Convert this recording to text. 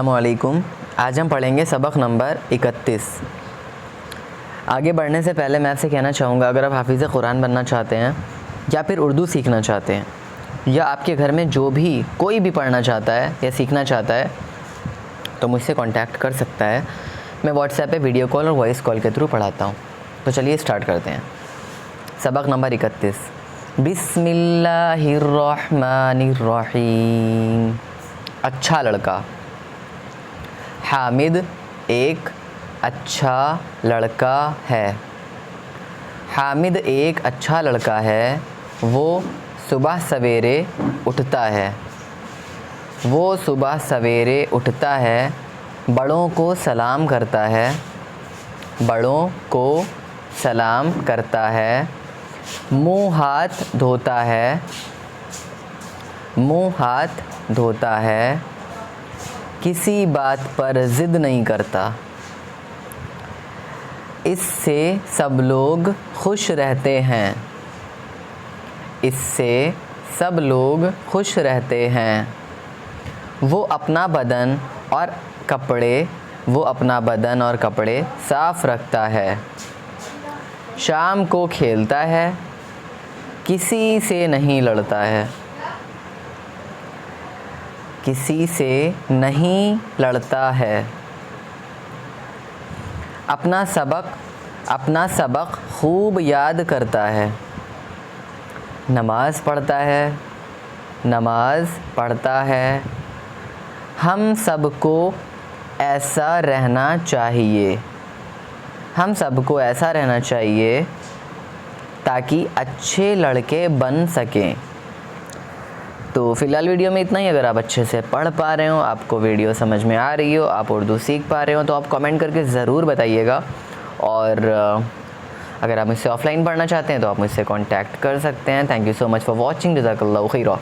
अस्सलामुअलैकुम। आज हम पढ़ेंगे सबक नंबर 31। आगे बढ़ने से पहले मैं आपसे कहना चाहूँगा, अगर आप हाफिज़ कुरान बनना चाहते हैं या फिर उर्दू सीखना चाहते हैं या आपके घर में जो भी कोई भी पढ़ना चाहता है या सीखना चाहता है तो मुझसे कांटेक्ट कर सकता है। मैं व्हाट्सएप पे वीडियो कॉल और वॉइस कॉल के थ्रू पढ़ाता हूँ। तो चलिए स्टार्ट करते हैं। सबक नंबर 31। बिस्मिल्लाहिर्रहमानिर्रहीम। अच्छा लड़का। हामिद एक अच्छा लड़का है। हामिद एक अच्छा लड़का है। वो सुबह सवेरे उठता है। वो सुबह सवेरे उठता है। बड़ों को सलाम करता है। बड़ों को सलाम करता है। मुँह हाथ धोता है। मुँह हाथ धोता है। किसी बात पर ज़िद नहीं करता। इससे सब लोग खुश रहते हैं। इससे सब लोग खुश रहते हैं। वो अपना बदन और कपड़े साफ़ रखता है। शाम को खेलता है। किसी से नहीं लड़ता है। किसी से नहीं लड़ता है। अपना सबक खूब याद करता है। नमाज़ पढ़ता है। हम सबको ऐसा रहना चाहिए ताकि अच्छे लड़के बन सकें। तो फ़िलहाल वीडियो में इतना ही। अगर आप अच्छे से पढ़ पा रहे हो, आपको वीडियो समझ में आ रही हो, आप उर्दू सीख पा रहे हो तो आप कमेंट करके ज़रूर बताइएगा। और अगर आप मुझसे ऑफ़लाइन पढ़ना चाहते हैं तो आप मुझसे कांटेक्ट कर सकते हैं। Thank you so much for watching. जज़ाकल्लाहु खैरा।